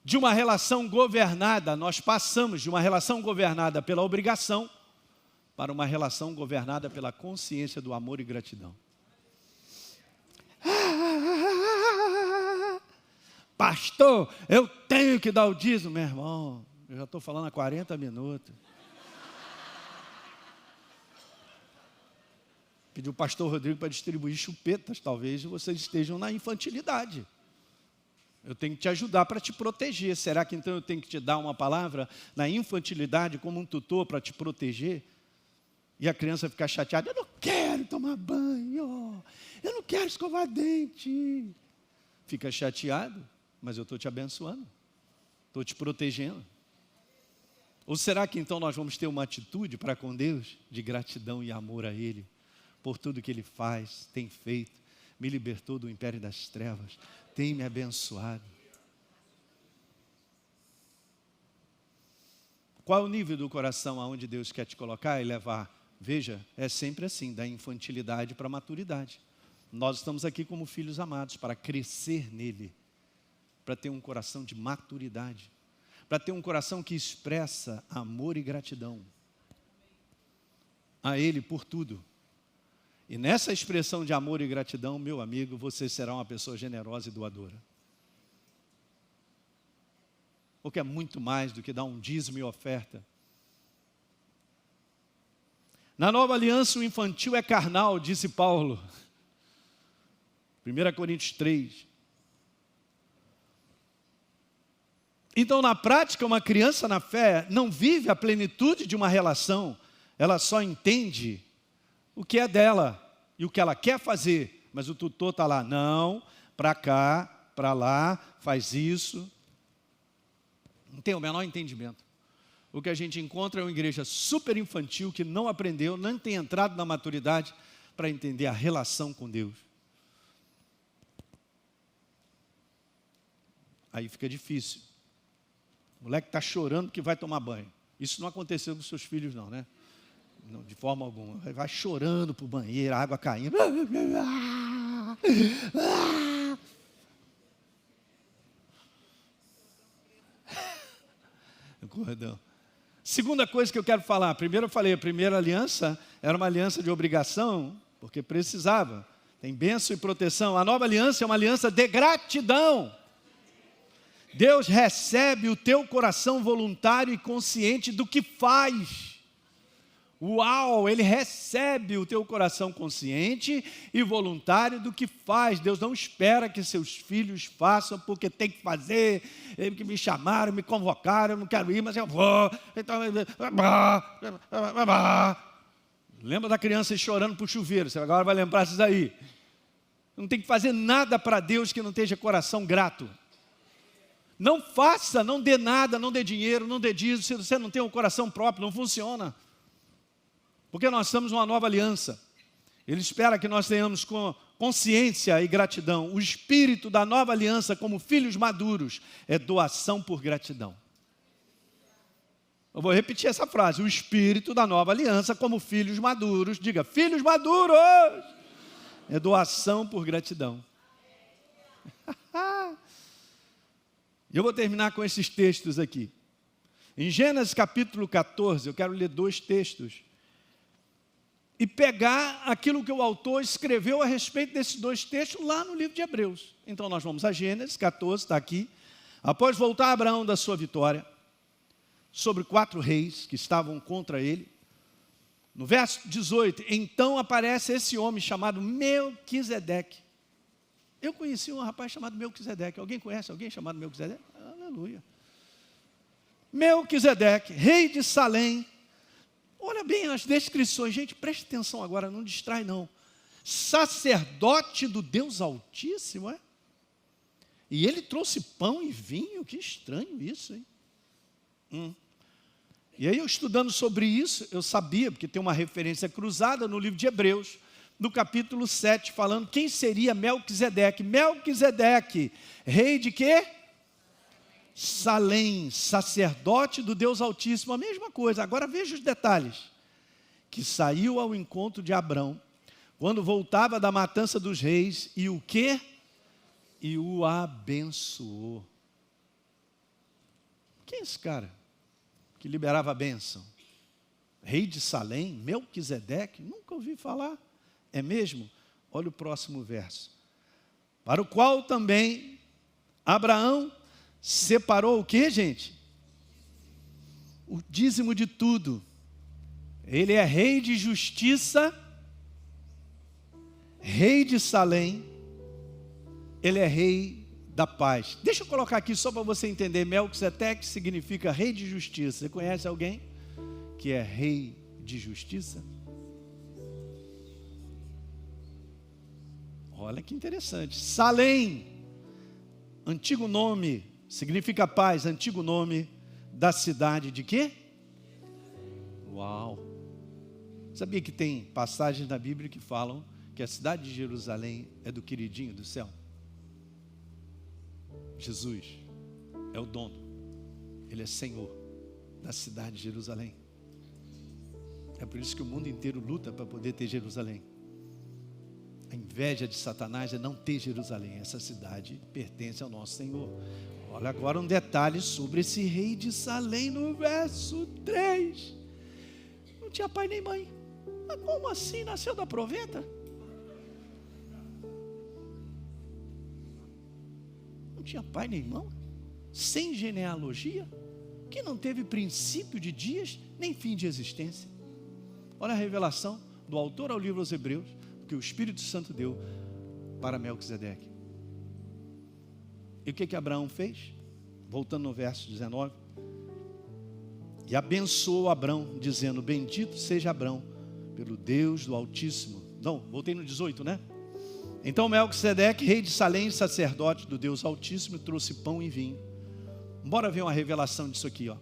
[SPEAKER 1] De uma relação governada, nós passamos de uma relação governada pela obrigação para uma relação governada pela consciência do amor e gratidão. Pastor, eu tenho que dar o dízimo, meu irmão. Eu já estou falando há 40 minutos. Pedi o pastor Rodrigo para distribuir chupetas, talvez vocês estejam na infantilidade. Eu tenho que te ajudar para te proteger. Será que então eu tenho que te dar uma palavra na infantilidade como um tutor para te proteger? E a criança ficar chateada, eu não quero tomar banho, eu não quero escovar dente. Fica chateado, mas eu estou te abençoando, estou te protegendo. Ou será que então nós vamos ter uma atitude para com Deus de gratidão e amor a Ele, por tudo que Ele faz, tem feito, me libertou do império das trevas, tem me abençoado. Qual é o nível do coração aonde Deus quer te colocar e levar? Veja, é sempre assim, da infantilidade para a maturidade. Nós estamos aqui como filhos amados para crescer nele, para ter um coração de maturidade, para ter um coração que expressa amor e gratidão a Ele por tudo. E nessa expressão de amor e gratidão, meu amigo, você será uma pessoa generosa e doadora. Porque é muito mais do que dar um dízimo e oferta. Na nova aliança, o infantil é carnal, disse Paulo. 1 Coríntios 3. Então, na prática, uma criança na fé não vive a plenitude de uma relação. Ela só entende o que é dela e o que ela quer fazer. Mas o tutor está lá, não, para cá, para lá, faz isso. Não tem o menor entendimento. O que a gente encontra é uma igreja super infantil que não aprendeu, não tem entrado na maturidade para entender a relação com Deus. Aí fica difícil. O moleque está chorando que vai tomar banho. Isso não aconteceu com seus filhos não, né? Não, de forma alguma. Vai chorando para o banheiro, a água caindo. Cordão. Segunda coisa que eu quero falar. Primeiro eu falei, a primeira aliança era uma aliança de obrigação, porque precisava. Tem bênção e proteção. A nova aliança é uma aliança de gratidão. Deus recebe o teu coração voluntário e consciente do que faz. Uau, Ele recebe o teu coração consciente e voluntário do que faz. Deus não espera que seus filhos façam porque tem que fazer, que me chamaram, me convocaram, eu não quero ir, mas eu vou. Então, lembra da criança chorando para o chuveiro, você agora vai lembrar disso aí. Não tem que fazer nada para Deus que não esteja coração grato. Não faça, não dê nada, não dê dinheiro, não dê dízimo, se você não tem um coração próprio, não funciona. Porque nós estamos numa nova aliança. Ele espera que nós tenhamos consciência e gratidão. O espírito da nova aliança, como filhos maduros, é doação por gratidão. Eu vou repetir essa frase. O espírito da nova aliança, como filhos maduros, diga, filhos maduros, é doação por gratidão. Eu vou terminar com esses textos aqui. Em Gênesis capítulo 14, eu quero ler 2 textos. e pegar aquilo que o autor escreveu a respeito desses dois textos lá no livro de Hebreus. Então nós vamos a Gênesis 14, está aqui. Após voltar Abraão da sua vitória sobre 4 reis que estavam contra ele, no verso 18, então aparece esse homem chamado Melquisedeque. Eu conheci um rapaz chamado Melquisedeque. Alguém conhece alguém chamado Melquisedeque? Aleluia. Melquisedeque, rei de Salém. Olha bem as descrições, gente, preste atenção agora, não distrai não. Sacerdote do Deus Altíssimo, é? E ele trouxe pão e vinho, que estranho isso, hein? E aí eu estudando sobre isso, eu sabia, porque tem uma referência cruzada no livro de Hebreus, no capítulo 7, falando quem seria Melquisedeque. Melquisedeque, rei de quê? Salém, sacerdote do Deus Altíssimo, a mesma coisa. Agora veja os detalhes. Que saiu ao encontro de Abrão, quando voltava da matança dos reis, e o quê? E o abençoou. Quem é esse cara que liberava a bênção? Rei de Salém, Melquisedeque? Nunca ouvi falar. É mesmo? Olha o próximo verso. Para o qual também Abraão separou o quê, gente? O dízimo de tudo. Ele é rei de justiça, rei de Salém, ele é rei da paz. Deixa eu colocar aqui só para você entender. Melquisedeque significa rei de justiça. Você conhece alguém que é rei de justiça? Olha que interessante. Salém, antigo nome, significa paz, antigo nome da cidade de quê? Uau! Sabia que tem passagens na Bíblia que falam que a cidade de Jerusalém é do queridinho do céu? Jesus é o dono, Ele é Senhor da cidade de Jerusalém. É por isso que o mundo inteiro luta para poder ter Jerusalém. A inveja de Satanás é não ter Jerusalém. Essa cidade pertence ao nosso Senhor. Olha agora um detalhe sobre esse rei de Salém no verso 3. Não tinha pai nem mãe. Mas como assim? Nasceu da proveta? Não tinha pai nem mãe? Sem genealogia? Que não teve princípio de dias, nem fim de existência. Olha a revelação do autor ao livro aos Hebreus, que o Espírito Santo deu para Melquisedeque. E o que Abraão fez? Voltando no verso 19. E abençoou Abrão, dizendo, bendito seja Abrão, pelo Deus do Altíssimo. Não, voltei no 18, né? Então Melquisedeque, rei de Salém, sacerdote do Deus Altíssimo, trouxe pão e vinho. Bora ver uma revelação disso aqui, ó.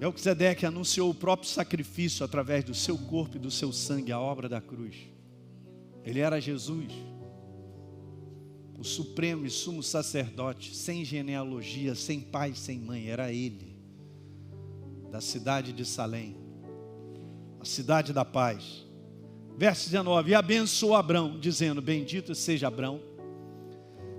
[SPEAKER 1] Melquisedeque anunciou o próprio sacrifício através do seu corpo e do seu sangue, a obra da cruz. Ele era Jesus, o supremo e sumo sacerdote, sem genealogia, sem pai, sem mãe, era ele, da cidade de Salém, a cidade da paz. Verso 19, e abençoou Abrão, dizendo, bendito seja Abrão,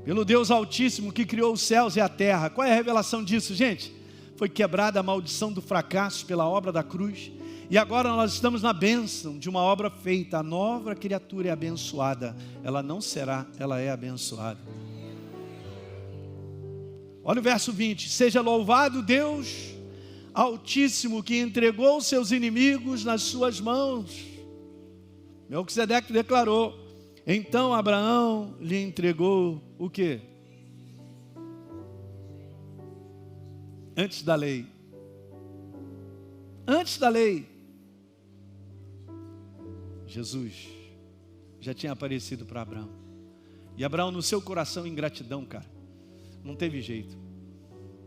[SPEAKER 1] pelo Deus Altíssimo que criou os céus e a terra. Qual é a revelação disso, gente? Foi quebrada a maldição do fracasso pela obra da cruz, e agora nós estamos na bênção de uma obra feita. A nova criatura é abençoada, ela não será, ela é abençoada. Olha o verso 20, seja louvado Deus Altíssimo, que entregou seus inimigos nas suas mãos. Melquisedeque declarou, então Abraão lhe entregou o quê? Antes da lei. Antes da lei, Jesus já tinha aparecido para Abraão. E Abraão, no seu coração, em gratidão, cara, não teve jeito.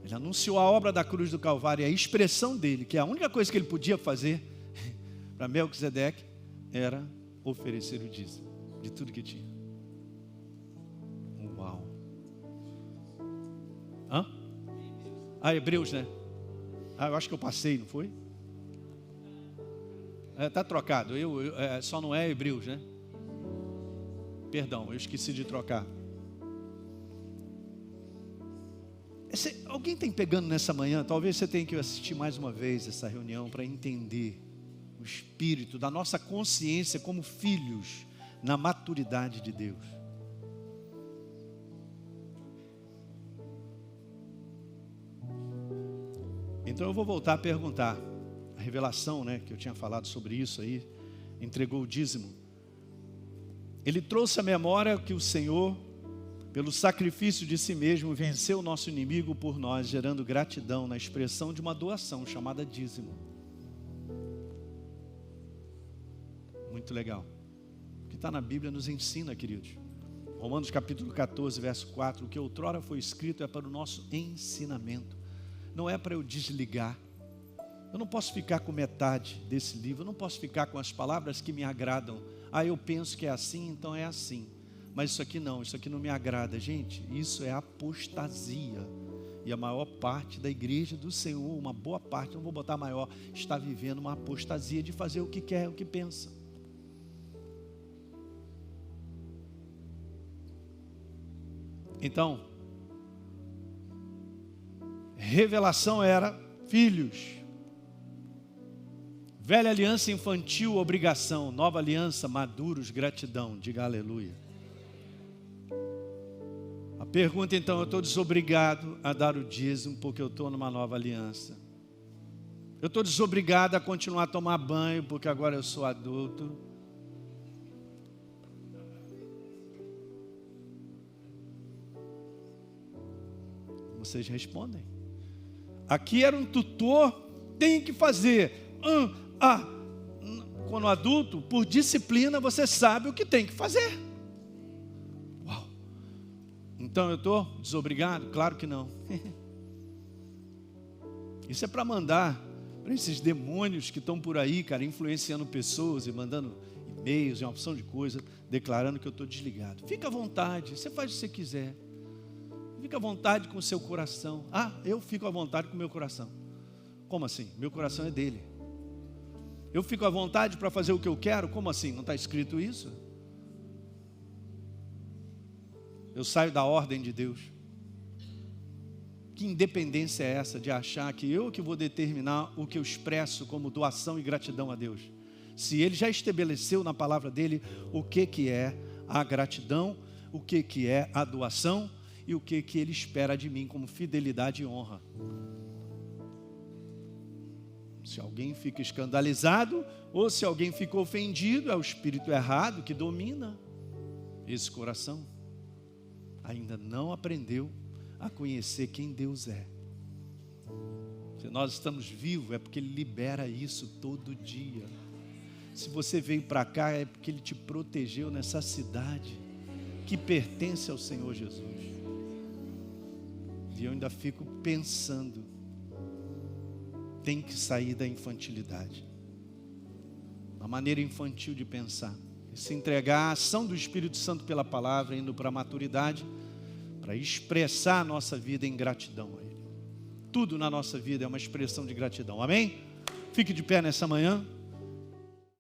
[SPEAKER 1] Ele anunciou a obra da cruz do Calvário, e a expressão dele, que a única coisa que ele podia fazer para Melquisedeque era oferecer o dízimo de tudo que tinha. Uau! Hã? Hebreus, né? Eu acho que eu passei, não foi? Está trocado, só não é Hebreus, né? Perdão, eu esqueci de trocar. Alguém tem pegando nessa manhã? Talvez você tenha que assistir mais uma vez essa reunião para entender o espírito, da nossa consciência como filhos na maturidade de Deus. Então eu vou voltar a perguntar. A revelação, né, que eu tinha falado sobre isso aí, entregou o dízimo. Ele trouxe à memória que o Senhor, pelo sacrifício de si mesmo, venceu o nosso inimigo por nós, gerando gratidão na expressão de uma doação chamada dízimo. Muito legal. O que está na Bíblia nos ensina, queridos. Romanos capítulo 14, verso 4. O que outrora foi escrito é para o nosso ensinamento. Não é para eu desligar. Eu não posso ficar com metade desse livro. Eu não posso ficar com as palavras que me agradam. Eu penso que é assim, então é assim. Mas isso aqui não me agrada. Gente, isso é apostasia. E a maior parte da igreja do Senhor, uma boa parte, não vou botar maior, está vivendo uma apostasia de fazer o que quer, o que pensa. Então, revelação era filhos. Velha aliança infantil, obrigação. Nova aliança, maduros, gratidão. Diga aleluia. A pergunta então, eu estou desobrigado a dar o dízimo porque eu estou numa nova aliança. Eu estou desobrigado a continuar a tomar banho porque agora eu sou adulto. Vocês respondem. Aqui era um tutor, tem que fazer. Quando adulto, por disciplina, você sabe o que tem que fazer. Uau! Então eu estou desobrigado? Claro que não. Isso é para mandar para esses demônios que estão por aí, cara, influenciando pessoas e mandando e-mails e uma opção de coisa, declarando que eu estou desligado. Fica à vontade, você faz o que você quiser. Fica à vontade com o seu coração. Eu fico à vontade com o meu coração. Como assim? Meu coração é dele. Eu fico à vontade para fazer o que eu quero? Como assim? Não está escrito isso? Eu saio da ordem de Deus. Que independência é essa de achar que eu que vou determinar o que eu expresso como doação e gratidão a Deus? Se Ele já estabeleceu na palavra dele o que é a gratidão, o que é a doação e o que Ele espera de mim como fidelidade e honra. Se alguém fica escandalizado ou se alguém fica ofendido, é o espírito errado que domina esse coração. Ainda não aprendeu a conhecer quem Deus é. Se nós estamos vivos é porque Ele libera isso todo dia. Se você veio para cá é porque Ele te protegeu nessa cidade que pertence ao Senhor Jesus. E eu ainda fico pensando, tem que sair da infantilidade, a maneira infantil de pensar, e se entregar à ação do Espírito Santo pela palavra, indo para a maturidade, para expressar a nossa vida em gratidão a Ele. Tudo na nossa vida é uma expressão de gratidão, amém? Fique de pé nessa manhã.